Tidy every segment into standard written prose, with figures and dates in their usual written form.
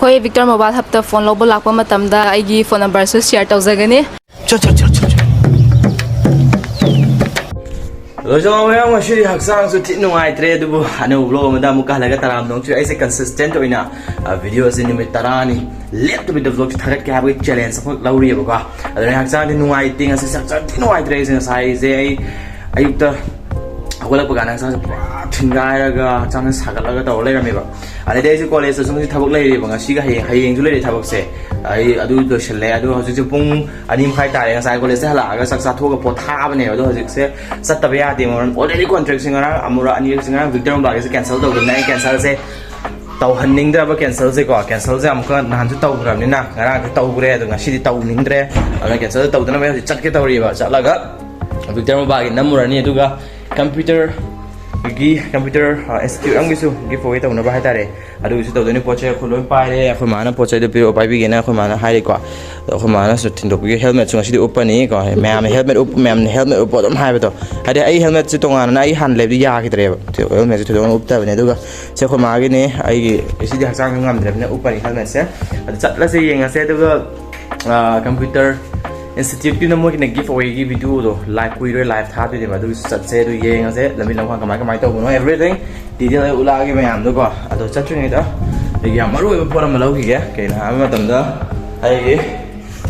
Koi Victor mobile hapta phone lobo lakpa matamda aigi phone number su share tawzagani. Chal. Lojong yang Ngashidi haksang su ti nungai tre dubu anu vlog mada muka laga taram nong chu aise consistent oina video se nimit tarani let to be the vlog thagat ke habi challenge ko lauri ba adane haksang ti nungai ting ase saksa ti nungai tre se sai ze ayukta agola pagana haksang thingai raga chang sagalaga taw le rami ba ane dei su college su thabak lai ba ngasi ga hayeng ju le thabak se ai adu do shelle adu hoju ju pung anim khai tare ngasai college se hala ga saksa thoga potha bane adu hoju se satta ba ya de mon already contract singa amura ani singa Victor ba ga se cancel do na cancel se taw hanning da ba cancel se ko cancel se am ka nan ju taw gram ni na ngara ka taw gre adu ngasi di taw ning dre ala cancel taw dana ba chat ke taw ri ba chat laga Victor ba ga namura ni adu ga computer institute ang gisu giveaway taw na ba hatare adu gisu taw dani poche khuloi paire akhoi mana poche de piro pai bi gena akhoi mana haire ko akhoi mana su tin do bi helmet chung asi uppa ni ko ma'am helmet up ma'am helmet up dom hai ba to ade ai helmet chu tonga na ai han le bi ya ki tre ba helmet chu dong up ta ne duga se khoi ma gi ne ai gi isi di haksang ngam dre ne uppa ni helmet se adu chat la se yenga se duga computer institute ki namo ki na giveaway ki video do live kui live tha de ma du sat se du yeng ase lami lang kamai to no everything detail ai ula gi mayam do ko ado chat chu ni da ai ya maru ba pora ma lau ki ke na ma tam da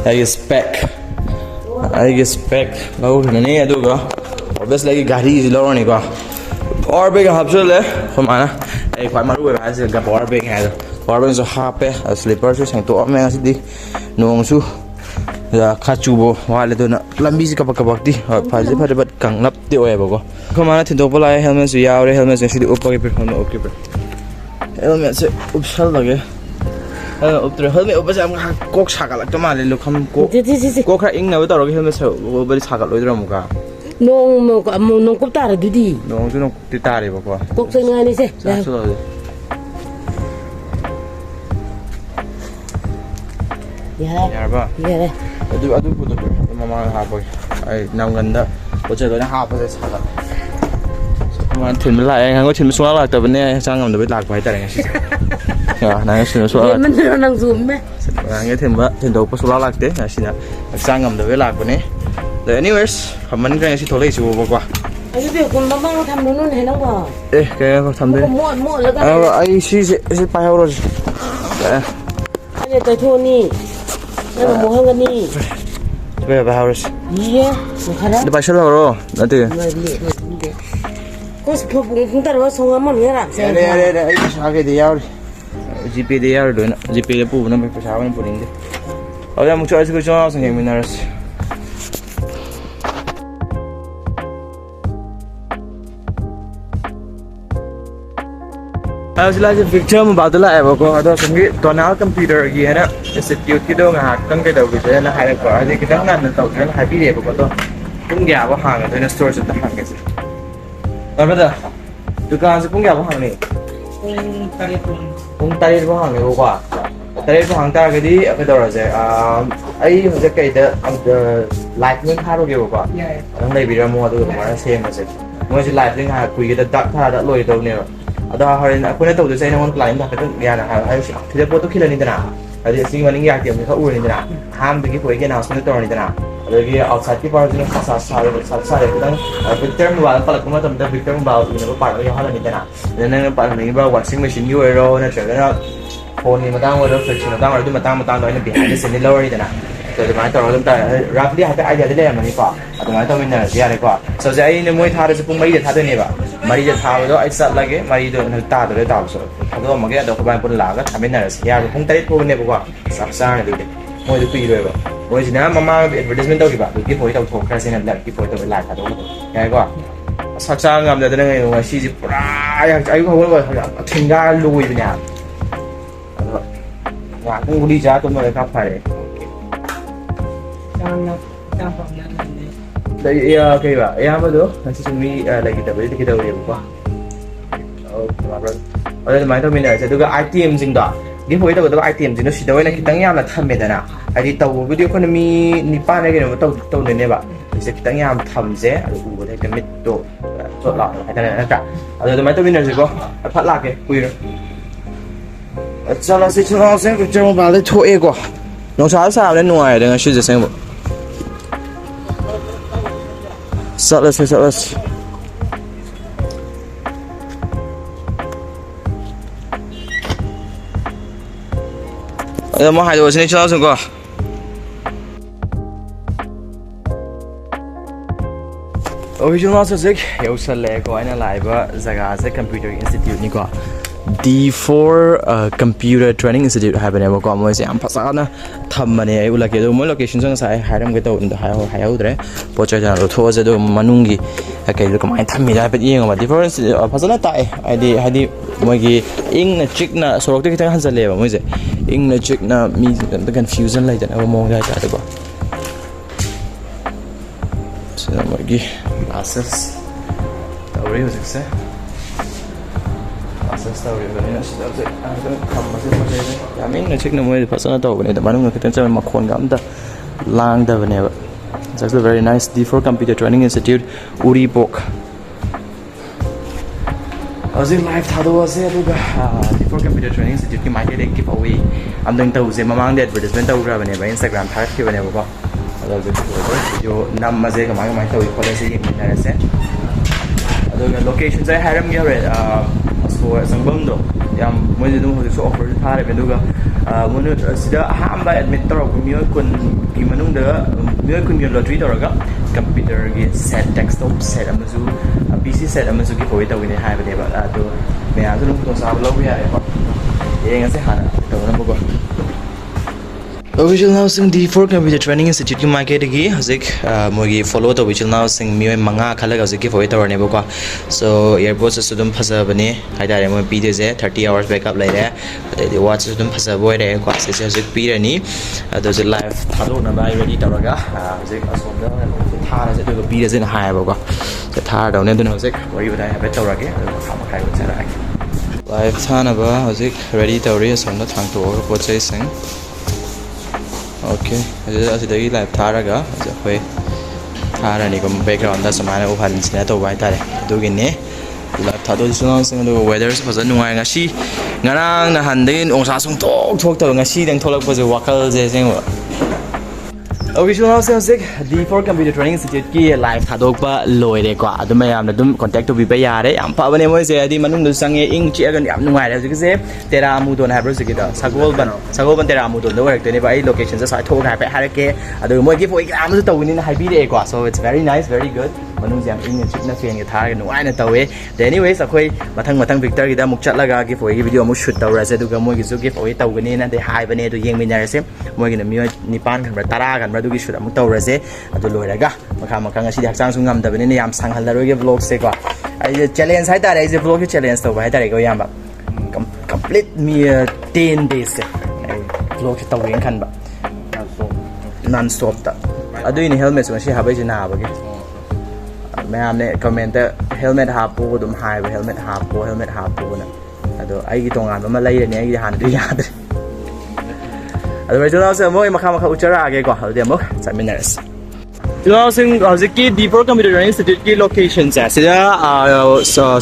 ai spec lau na ne ado ko obviously gi gari ji lo ni ko power bank hapse le khomana ai khoi maru ba ase ga power bank ha power bank so hape slipper su sang to me asi di nong su ya khachubo wale do na lambi si kapak di phaje phare bat kanglap ti oya bago khomana thin dopala helmet su ya ore helmet se uppa ke phone okay helmet se upsal lage uptre helmet uppa se am kok sagalak to male lo kham ko kha ing na ba taro helmet se bari sagal loidra muka nong ko tara dudi nong ju nong ti tare ba ko kok se ngani se ya ba adu puto mama ha boy ai nam ganda poche do na ha pa se sagal man thin la ai ngang ko thin su la ta bane sang ngam do bi lak bai ta ngai si ya na ngai su la man no nang zoom me ngai thin do pa su la lak te na si na sang ngam do bi lak bane the anyways man ngai si tholei su bo kwa ai be kun mama no tham no ne nang ba ke ko tham de mo la ga ai si pa ha ro ai ta thoni na mo hang ni be ba ha ro ye mo khara de ba shal ro na te ko spo bung tar wa songa mon ne ra se re ai sa ke de yaw GP de yaw do na GP le pu na me pa sa wan pu ning de oya mucho ai ko jo sang mi na ras sila si Victor mo ba dala ebo ko ado sangi tonal computer gi hana institute ki do nga kang ke do gi na hai ko adi ki dang nan to kan hai bi le ko to pung ya ba hang na store sa hang ke ba da dukan sa pung ya ba hang ni pung tari ba hang ni ko kwa tari ba hang ta ga di ka do ra je ai ho je kai da light ning ha ro ge ko ang dai bi ra mo do ma se ma se mo si light ning ha kui ge da dak tha da loi do ne ada harin aku na tahu tu saya namun klien dah kata ya nah ayo sih tidak foto kila ni dana ada sing maning ya dia mereka urus ni dana ham bagi kau ikan announcement tu ni dana ada lagi outside ki baru ni sasa kita Victor mobile kalau kamu tahu Victor mobile ini apa part yang halan ni dana dan yang part ni baru washing machine you ero na cakap phone ni matang ada fridge matang ada matang ada ni behind the scene lower ni dana jadi mana tahu orang tak roughly ada idea ada yang mana pak atau mana tahu mana dia ada pak so jadi ini mui thar sepung mai dia thar tu ni pak mari je thao do ai sat lage mari do na ta do le ta so thado ma ge do ko ban pun la ga thamen na ya ko pung tarit ko ne ba sak sa ne de moi du pi re ba moi jina mama advertisement do ki ba ki poi to thok kha sin na ki poi to la tha do ya ko sak sa ngam da de ngai wa si ji pura ya ai ko ba thinga lui bi nya wa ko li ja to no le ka phai dari ya okay ba ya apa tu nasi cumi lagi tak boleh kita boleh buka oh kenapa ada main tu mina saya juga item sing dah giveaway tu betul item sing tu sudah wena kita ngam lah tham beda na ada tahu video ekonomi nipan lagi ni tahu ni ba bisa kita ngam tham je ada ubu dah kemit tu so lah ada nak ada main tu mina sih ko pat lagi kuih ꯆꯠꯂꯁꯤ ꯆꯠꯂꯁꯤ picture ꯃꯣꯕꯥꯏꯜꯗꯩ ꯊꯣꯛꯑꯦꯀꯣ ꯅꯨꯡꯁꯥ ꯁꯥꯕꯅ ꯅꯨꯡꯉꯥꯏꯔꯦ ꯉꯁꯤꯁꯦ ꯑꯁꯦꯡꯕꯆꯠꯂꯁꯤ ꯆꯠꯂꯁꯤ ꯑꯗ ꯑꯃꯨꯛ ꯍꯥꯏꯗꯣꯛꯑꯁꯤꯅꯦ ꯆꯠꯂꯁꯤꯀꯣ ꯑꯣꯔꯤꯖꯤꯅꯦꯜ ꯍꯧꯖꯤꯛ ꯌꯧꯁꯜꯂꯛꯑꯦꯀꯣ ꯑꯩꯅ ꯂꯥꯛꯏꯕ ꯖꯒꯥꯁꯦ computer ꯏꯟꯁꯇꯤꯇ꯭ꯌꯨꯠꯅꯤꯀꯣ D4 Computer Training Institute ꯍꯥꯏꯕꯅꯦꯕꯀꯣ ꯃꯣꯏꯁꯦ ꯌꯥꯝ ꯐꯖꯅ ꯊꯝꯕꯅꯦ ꯑꯩ ꯎꯠꯂꯛꯀꯦ ꯑꯗꯨꯒ ꯃꯣꯏ ꯂꯣꯀꯦꯁꯟꯁꯨ ꯉꯁꯥꯏ ꯍꯥꯏꯔꯝꯒꯦ ꯇꯧꯕꯅꯤꯗ ꯍꯥꯏꯍꯧꯗ꯭ꯔꯦ ꯄꯣꯠ ꯆꯩ ꯂꯧꯊꯣꯛꯑꯁꯦ ꯑꯗꯨꯒ ꯃꯅꯨꯡꯒꯤ ꯀꯩꯗꯣ ꯀꯃꯥꯏꯅ ꯊꯝꯃꯤꯔ ꯍꯥꯏꯐꯦꯠ ꯌꯦꯡꯉꯣꯕ D4 ꯐꯖꯅ ꯇꯥꯛꯑꯦ ꯍꯥꯏꯗꯤ ꯃꯣꯏꯒꯤ ꯏꯪꯅ ꯆꯤꯛꯅ ꯁꯣꯔꯣꯛꯇ ꯈꯤꯇꯪ ꯍꯟꯖꯜꯂꯦꯕ ꯃꯣꯏꯁꯦ ꯏꯪꯅ ꯆꯤꯛꯅ ꯃꯤ ꯑꯝꯇ ꯀꯟꯐ꯭ꯌꯨꯖꯟ ꯂꯩꯇꯅꯕ ꯃꯑꯣꯡꯗ ꯍꯥꯏꯇꯥꯔꯦꯀꯣ ꯁꯤꯗ ꯃꯣꯏꯒꯤ ꯀ꯭ꯂꯥꯁꯦꯁ ꯇꯧꯔꯤ ꯍꯧꯖꯤꯛꯁꯦ ꯀ꯭ꯂꯥꯁꯦꯁ ꯇꯧꯔꯤꯕꯅꯤꯅ ꯁꯤꯗ ꯍꯧꯖꯤꯛ ꯊꯝꯃꯁꯦ ꯄꯣꯠꯆꯩꯁꯦ ꯌꯥꯝ ꯏꯪꯅ ꯆꯤꯛꯅ ꯃꯣꯏꯗꯤ ꯐꯖꯅ ꯇꯧꯕꯅꯦ ꯃꯅꯨꯡꯗ ꯈꯤꯇꯪ ꯆꯪꯕ ꯃꯈꯣꯟꯒ ꯑꯝꯇ ꯂꯥꯡꯗꯕꯅꯦꯕ That's a very nice D4 Computer Training Institute Uripok Howzing live thadose aduga D4 Computer Training Institute ki maike dek give away amdang tause mamang de advertisement tawgrabane ba Instagram tharakhibane ba adu video nammaje kamai tawi college ye minarase aduga location sai haram ge hore so sangbamdo yam moi dum hodik so offer thare be aduga monu sida ahamba admit torok miyo kun ki manung da miyo kun mi lottery toraga computer gi set desktop set amazu PC set amazu gi hoi tawine haibane ba adu me azu dum to sa lo ya ba yengase hana tawna mo ko Original housing D4 Computer Training Institute ki market gi hazik mogi follow to original housing mi manga khalaga hazik ki foi tawne ba ko so airport se sudum phasa bane haidare mo pi de 30 hours backup lai re ade watch sudum phasa boy re ko se hazik pi re ni ado je live thalo na bai ready tawraga hazik asom da thara se do pi de na hai ba ko se thara daw ne do hazik wari ba ha ba tawrage khama khai ba chara live thana ba hazik ready tawri asom da thang to ko chai sing Okay, asidagi live tharaga akhoi tharani ko background da samana uhan sina to bai tare dugine live thado sunang sing do weather se fajan nungai ngasi ngarang na handin ongsa sung thok to ngasi dang tholak pa je wakal je sing Original Housing D4 Computer Training Institute ki live thadokpa loire ko aduma yamna dum contact to biba yare yam pabane moi se adi manung du sange ing chi agan yam nungai ra jik se tera amudon habro se da sagolban tera amudon do work ne ba ai location se sai thok ha pe harake adu moi gi foi gram su tawini na habi de ko so it's very nice very good manung jam ing chi na fen ge thar ge nungai na tawe anyways akhoi mathang Victor gi da muk chatlaga gi foi gi video mu shoot tawra se du ga moi gi su gi foi tawgani na de hai bane du yeng minar se moi gi na mi nipan kan ba tara kan ꯑꯗꯨꯒꯤ ꯁꯨꯠ ꯑꯃꯨꯛ ꯇꯧꯔꯁꯦ ꯑꯗꯨ ꯂꯣꯏꯔꯒ ꯃꯈꯥ ꯉꯁꯤꯗꯤ ꯍꯛꯆꯥꯡꯁꯨ ꯉꯝꯗꯕꯅꯤꯅ ꯌꯥꯝ ꯁꯥꯡꯍꯜꯂꯔꯣꯏꯒꯦ ꯚ꯭ꯂꯣꯒꯁꯦ ꯀꯣ ꯑꯩꯁꯦ ꯆꯦꯂꯦꯟꯖ ꯍꯥꯏꯇꯥꯔꯦ ꯑꯩꯁꯦ ꯚ꯭ꯂꯣꯒꯁꯦ ꯆꯦꯂꯦꯟꯖ ꯇꯧꯕ ꯍꯥꯏꯇꯥꯔꯦꯀꯣ ꯏꯌꯥꯝꯕ ꯀꯝꯄ꯭ꯂꯤꯠ 10 days ꯑꯩ ꯚ꯭ꯂꯣꯒꯁꯦ ꯇꯧꯒꯦꯅ ꯈꯟꯕ ꯅꯟ ꯁ꯭ꯇꯣꯞꯇ ꯑꯗꯨꯏꯅꯤ ꯍꯦꯜꯃꯦꯠꯁꯨ ꯉꯁꯤ ꯍꯥꯞꯄꯩꯁꯦ ꯅꯥꯕꯒꯤ ꯃꯌꯥꯝꯅ ꯀꯃꯦꯟꯇ ꯍꯦꯜꯃꯦꯠ ꯍꯥꯞꯄꯨ ꯑꯗꯨꯝ ꯍꯥꯏꯕ ꯍꯦꯜꯃꯦꯠ ꯍꯥꯞꯄꯨꯅ ꯑꯗꯣ ꯑꯩꯒꯤ ꯇꯣꯉꯥꯟꯕ ꯑꯃ ꯂꯩꯔꯅꯤ ꯑꯩꯒꯤ ꯍꯥꯟꯅꯗꯤ ꯌꯥꯗ꯭ꯔꯦ ꯑꯗꯨ ꯖꯨꯅꯥꯎꯁꯦ ꯃꯣꯏ ꯃꯈꯥ ꯎꯠꯆꯔꯛꯑꯒꯦꯀꯣ ꯑꯗꯨꯗꯤ ꯑꯃꯨꯛ ꯆꯠꯃꯤꯟꯅꯔꯁꯤ ꯖꯨꯅꯥꯎꯁꯤꯡ ꯍꯧꯖꯤꯛꯀꯤ D4 Computer Training Institute ꯂꯣꯀꯦꯁꯟꯁꯦ ꯁꯤꯗ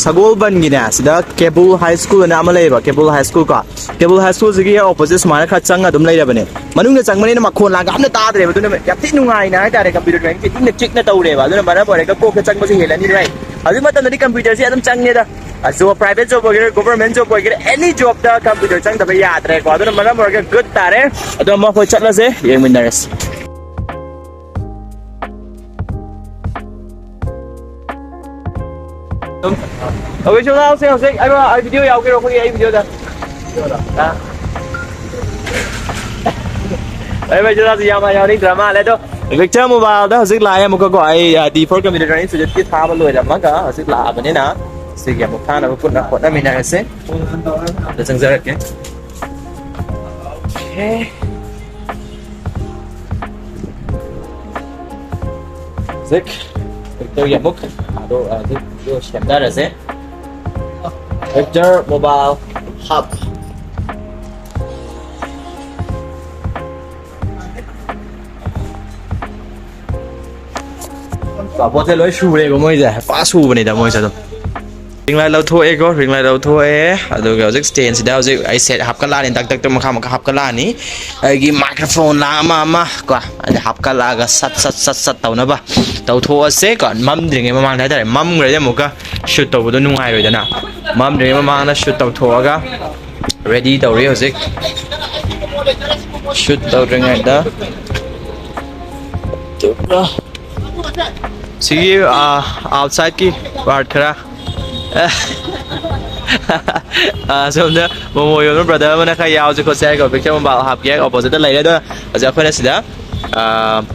ꯁꯒꯣꯜꯕꯟꯒꯤꯅꯦ ꯁꯤꯗ ꯀꯦꯕꯨꯜ ꯍꯥꯏ ꯁ꯭ꯀꯨꯜ ꯑꯅ ꯑꯃ ꯂꯩꯌꯦꯕ ꯀꯦꯕꯨꯜ ꯍꯥꯏ ꯁ꯭ꯀꯨꯜ ꯀꯣ ꯀꯦꯕꯨꯜ ꯍꯥꯏ ꯁ꯭ꯀꯨꯜꯁꯤꯒꯤ ꯑꯣꯄꯣꯖꯤꯠ ꯁꯨꯃꯥꯏꯅ ꯈꯔ ꯆꯪꯉ ꯑꯗꯨꯝ ꯂꯩꯔꯕꯅꯦ ꯃꯅꯨꯡꯗ ꯆꯪꯕꯅꯤꯅ ꯃꯈꯣꯟ ꯂꯥꯡꯒ ꯑꯝꯇ ꯇꯥꯗ꯭ꯔꯦꯕ ꯑꯗꯨꯅ ꯌꯥꯝ ꯊꯤ ꯅꯨꯡꯉꯥꯏꯅ ꯍꯥꯏꯇꯥꯔꯦ ꯀꯝꯄ꯭ꯌꯨꯇꯔ ꯇ꯭ꯔꯦꯅꯤꯡꯁꯦ ꯏꯪꯅ ꯆꯤꯛꯅ ꯇꯧꯔꯦꯕ ꯑꯗꯨꯅ ꯃꯔꯝ ꯑꯣꯏꯔꯒ ꯀꯣꯛꯇ ꯆꯪꯕꯁꯦ ꯍꯦꯜꯂꯅꯤ ꯔꯥꯏꯠ ꯍꯧꯖꯤꯛ ꯃꯇꯝꯗꯗꯤ ꯀꯝꯄ꯭ꯌꯨꯇꯔꯁꯦ ꯑꯗꯨꯝ ꯆꯪꯉꯦꯗ ꯖꯣꯕ ꯄ꯭ꯔꯥꯏꯚꯦꯠ ꯖꯣꯕ ꯑꯣꯏꯒꯦꯔꯥ ꯒꯣꯚꯔꯟꯃꯦꯟꯠ ꯖꯣꯕ ꯑꯣꯏꯒꯦꯔꯥ ꯑꯦꯅꯤ ꯖꯣꯕꯇ ꯀꯝꯄ꯭ꯌꯨꯇꯔ ꯆꯪꯗꯕ ꯌꯥꯗ꯭ꯔꯦꯀꯣ ꯑꯗꯨꯅ ꯃꯔꯝ ꯑꯣꯏꯔꯒ ꯒꯨꯗ ꯇꯥꯔꯦ ꯑꯗꯣ ꯑꯃꯨꯛ ꯑꯩꯈꯣꯏ ꯆꯠꯂꯁꯦ ꯌꯦꯡꯃꯤꯟꯅꯔꯁꯤ Okay, so now say I video yaw kiro ko ay video da. Ay ba jura siya ma yaw ni drama le to. Victor mobile da hosik la ya mo ko ai D4 Computer Training Institute ki tha ba loi da ma ka hosik la ba ne na. Sige mo tha na put na mina ase. Da sang zarat ke. Okay. Zik Victor ya mo ado video shemdar ase. Victor Mobile Hub. Cả bộ thế lối sù đây của moi giờ phá sù bên này đã moi sao đâu. ring light เราทั่วก็ ring light เราทั่วดูก็จะ stand สิเดี๋ยวจะไอเซตหับกันลานี่ตักตัวมาข้ามมาหับกันลานี่ไอ้กี่ไมโครโฟนลามากว่าไอ้หับกันลาก็สัดเต่านะบ่เต่าทั่วเสก่อนมั่มดึงไงมาได้แต่มั่มเลยจะมุกก็ชุดตัวบุตรนุ่งไงเลยจ้ะนะมั่มดึงมานะชุดเต่าทั่วก็ ready เต่าเรียวสิชุดเต่าดึงไงเด้อจุดละSee you outside ki part kara. So the momo your brother mana kha yaw je ko share ko picture mo ba hap ke opposite lai le do aja khoi na sida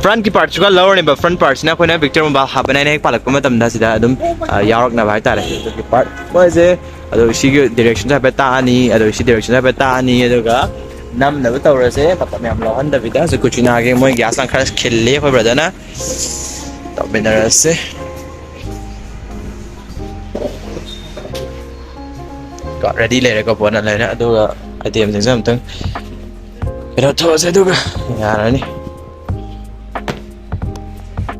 front ki part chuka lower ni ba front part na khoi na picture mo ba hap na ne palak ma tam da sida adum yaw rak na ba ta re ki part mo je ado shi ki direction sa beta ani ado shi direction sa beta ani ado ga nam na ba taw ra se patam yam lo han da vida so kuchina ge mo gas ang khas khille khoi brother na tao bên đây sẽ có ready lại có bốn này nữa tôi là tìm những gì mình cái đó thôi sẽ tôi nhà này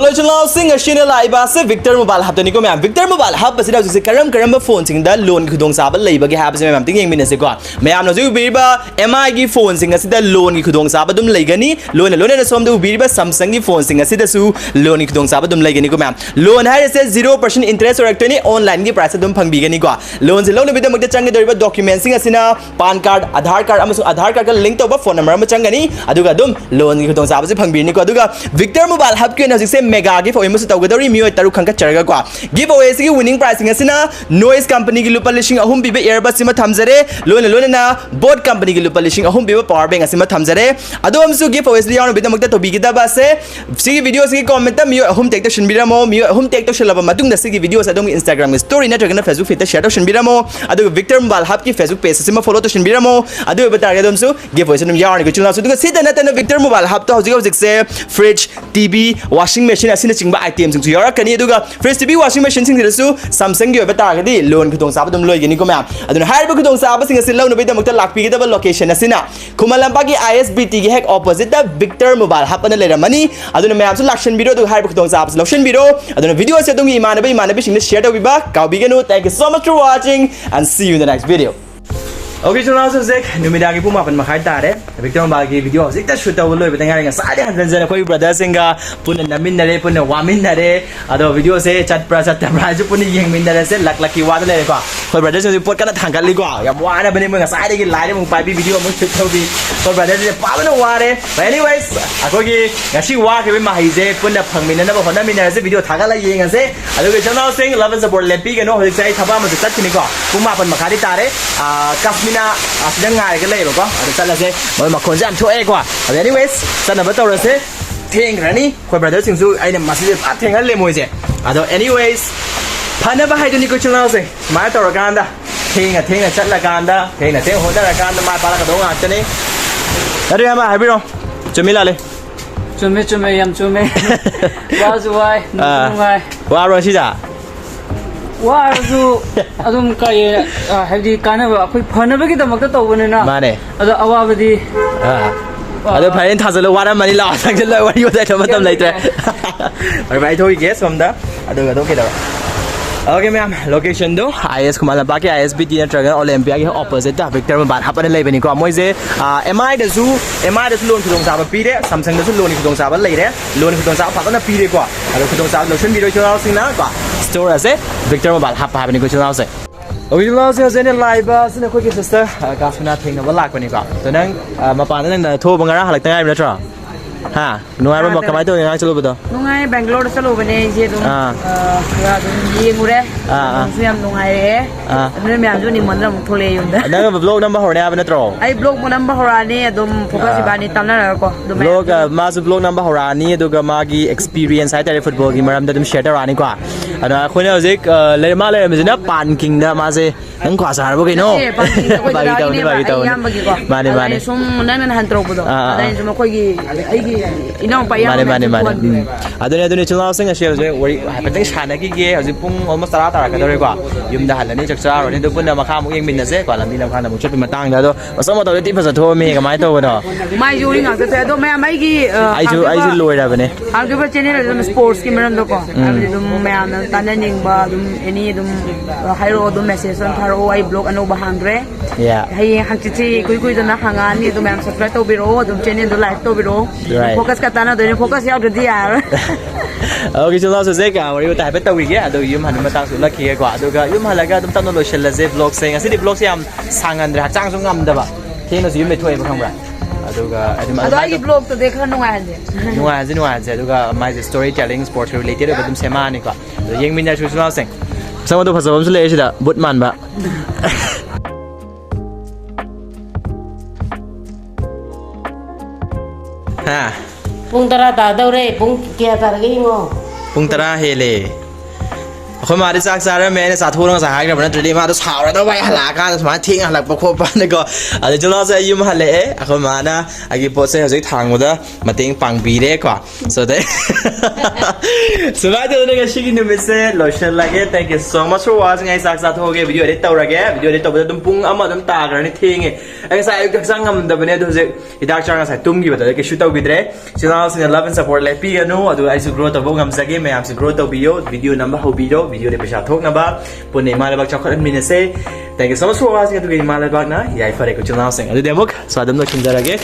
เลยชลาวซิงกับชินไลบาเซวิกเตอร์โมบายฮับตัวนี้ก็ไม่อ่ะวิกเตอร์โมบายฮับภาษาเราจะการัมโฟนสิ่งด้านล้วนคือดวงสาบันเลยบางทีฮับภาษาไม่แบบติ้งยังมีเนี่ยสิก่อนไม่อ่ะเราจะวิบะ MI กี่โฟนสิ่งกับสิ่งด้านล้วนคือดวงสาบันดุมเลยกันนี่ล้วนเนี่ยสมดูวิบะ Samsung กี่โฟนสิ่งกับสิ่งด้านสู้ล้วนคือดวงสาบันดุมเลยกันนี่ก็ไม่อ่ะล้วนให้เซ็ต 0% interest อะไรตัวนี้ออนไลน์กี่ price ดุมพังบีกันนี่กว่าล้วนสิล้วนในวิดีโอมันจะจังกันโดยว่า document สิ่งกับสิ่งน่ะ PAN card อาธาร card อามาสู่อาธาร card ก็ link ตัวว่า phone number มาจังกันนี่อะดูกันดุมล้วนคือดวงสาบันจะพังบีนี่กว่าดูกันวิกเตอร์โมบายฮับเกี่ยวกับสิ่งเซมเมกากี่โฟนมาสู่ตัวก็ได้มีตัรุขังกัดเจอร์กว่า giveaway สิ่ง winning prize สิ่งสินะ noise company กิลุปลิชิงอาหุ่มบีเบ earbud สิมาทำเจอร์ล้วนนะ boat company กิลุปลิชิงอาหุ่มบีเบ power bank สิมาทำเจอร์อะดูผมสู่ giveaway สิ่งอย่างนู้นบิดามุกตะตัวบีกิดาบาเซ่สิ่งวิดีโอสิ่งคอมเมนต์มีอาหุ่มเทคตัวชินบิราโมมีอาหุ่มเทคตัวชิลลับมาตุ้งแต่สิ่งวิดีโอสิ่ง Instagram story นะจากนั้น Facebook feed ตัว share ตัวชินบิราโมอะดู Victor Mbal ฮับกี่ Facebook page สิมา follow ตัวชินบิราโมอะดูไปตามกันดูสู่ giveaway สิ่งอย่างนี้ก็ชิลลับสู่ดูก็สิ่งนั้น Victor Mbal ฮับตัวสิ่งเซ่ fridge TV washing machine สิ่งนั้นสิ่งบ้า item สิ่งที่ยอร์กันนี่ดูก็ fridge TV washing machine สิ่งที่เราสู่ Samsung กี่ไปตามกันดิล้วนคือตรงสาบดมลอยกันนี่ก็ไม่อะดูนะให้ไปคือตรงสาบสิ่งสิ่งเล่าหนูไปตามมุกตะลักปีกันแต่ว่า location นะสินะคุมาลัมปากี่ ISBT กี่ hack opposite แต่ Victor Mobile ฮับอันนั้นเลยนะมันนี่อะดูนะไม่เอาสู่ location video ดูให้ไปคือตรงสาบ location video อะดูนะวิดีโอเสร็จตรงนี้มานะไปสิ่งนี้ share ตัววิบากเก่าบีกันนู้ thank you so much for watching and see you in the next video Oke, channel subscribe. Numida ki puma pan makai tare. Victor Mbal ki video sik ta shoot awal loy betanga nga sade hanjan koi brother singa pun namin nare pun wamin nare ado video se chat pra ju pun yeng min nare se lak laki wa le ko koi brother se pot kana thangkat li ko ya wa na bani nga sade ki lai mung pai bi video mung shoot thobi koi brother se pa bana wa re but anyways ako ki ngashi wa ke ma hi je pun na phang min na ba hona min nare se video thaga la yeng se ado ke channel sing love and support le pi ke no hoi sai thaba ma se tat ni ko puma pan makai tare kasminนะอาจจะง่ายกันเลยบอกว่าอาจจะจัดละเซ่มาคนจะอันช่วยกว่า anyways จัดหน้าประตูละเซ่เท่งกันนี่คนประเดี๋ยวสิ่งสู้ไอ้เนี่ยมาสิเท่งกันเลยมวยเซ่anyways พันธุ์บ้าให้ตัวนี้ก็ชนะเซ่มาต่อละกันด้เท่งจัดละกันด้เท่งหัวละกันมาปาละกันตรงอ่ะจะนี่แล้วเดี๋ยวมาให้พี่น้องจะมีอะไรจุ่มไม่ยำจุ่มไม่ว้าวสวยนุ่มไงว้าวรสชิจ่าว่าดูอารมณ์ใครให้ดีการนะว่าคุยพันธุ์ไปกี่ตัวมักจะโตกันเลยนะมาเนี่ยเอาว่าไปดีಅದು fine ಥಾಸಲು ವಾರ ಮನಿ ಲಾ ಸಂಜೆ ವಾಡಿ ಹೋದ tomato ಲೈತ್ರೆ ಬೈ ಥೋಗಿ ಗೆಸ್ ಕಮ್ದ ಅದು ಕೆದವ ಓಕೆ ಮ್ಯಾಮ್ ಲೊಕೇಶನ್ ದು IS ಕುಮಾಲ ಬಾಕಿ ISBT ನಟ್ರಗ ಒಲಿಂಪಿಯಾ ಗೆ ಆಪೋಸಿಟ್ ವಿಕ್ಟರ್ ಮಬಾರ್ ಹಪನೆ ಲೈಬನಿ ಕೊ ಮೊಯ್ಸೆ MI ದಸು ಲೋನ್ ಖುದೋಂಗ್ ಸಾಬ ಪೀರೆ Samsung ದಸು ಲೋನ್ ಖುದೋಂಗ್ ಸಾಬ ಲೈರೆ ಲೋನ್ ಖುದೋಂಗ್ ಸಾಬ ಫಾತನ ಪೀರೆ ಕೊ ಅದು ಖುದೋಂಗ್ ಸಾಬ ಲೋಷನ್ ಬಿರೋ ಚೋರಾವ್ ಸಿಂಗ್ನಾ ಕೊ ಸ್ಟೋರ್ ಅಸೆ ವಿಕ್ಟರ್ ಮಬಾರ್ ಹಪ ಹಪನಿ ಕೊ ಚೋರಾವ್ ಸೆ Original sales in live sina khoi ki sister kasuna thing ba lak pani ko to nang mapan nang tho bangara halak tangai na tra ha nuai ba kamai to ngai chalo ba to nungai Bangalore chalo ba ne je dum ya dum yi ngure siam nungai re ne myam ju ni mon ram thole yun da nang blog number hor ne ba na tro ai blog mo number hor ani dum focus ba ni tam na ko dum blog ma su blog number hor ani do ga ma gi experience hai tare football gi maram da dum share ra ni ko ana khoi na zik le ma le ma jina pan king da ma se nang kwa sa harbo kino bagi taw mane sum nan han tropodo adai sum koi gi ai gi inau pa ya mane adune chulao sing a share je wari pateng shana gi ge haji pung almost tara ka dore kwa yum da halani chakcha ro ni do punna makha mu yeng min na se kwa lam ni lam khana mu chot matang da do asam to ti phasa tho me ka mai to no mai juri ngak te do mai gi ai ju loi ra bane har ge ba channel dum sports ki meram do ko abi dum me am tan ning ba dum any dum hairo dum message on tharo ai blog ano ba hangre hai hang chi kui da na hanga ni dum am subscribe to biro dum channel do like to biro focus ka tan do ni focus yaw do di yar okay chulao se ka wari ta pe tawi ge ado yum han matang su lakhi ge kwa ado ga yum halaga dum tan lo shel la ze blog se ngasi di blog se am sangan ra chang su ngam da ba theno su yum me thoi ba khang ba ado ga ado ai blog to dekha nungai han je ado ga my storytelling sports related ba dum sema ni kwa yeng min na chu chulao seng sama do phasa bam su le shi da but man ba ha pung tara ta daure pung kia tar gi ngo pung tara hele khoi ma de sak sa ra me ne sa tho long sa hai ra ba na tri ma do sa ra do bai hala ka sa thing hala pa kho pa ne ko ade jolo sa yum hale khoi ma na agi po se hoi thang mo da mating pang bi de kwa so de so ba de ne ga shi gi ne me se lo shen la ge thank you so much for watching ai sak sa tho ge video de taw ra ge video de taw ba dum pung ama dum ta ga ne thing ai sa ai ka sang ngam da ba ne do je idak chang sa tum gi ba da ke shoot out bi de channel se love and support le pi ga no adu ai su grow to bo ngam sa ge me am su grow to video number ho video de pesha thok na ba pun nei malabak chakhat min se thank you so much for watching atu ge malabak na yai fare ko channel sing adu demok swadam no kinjara ge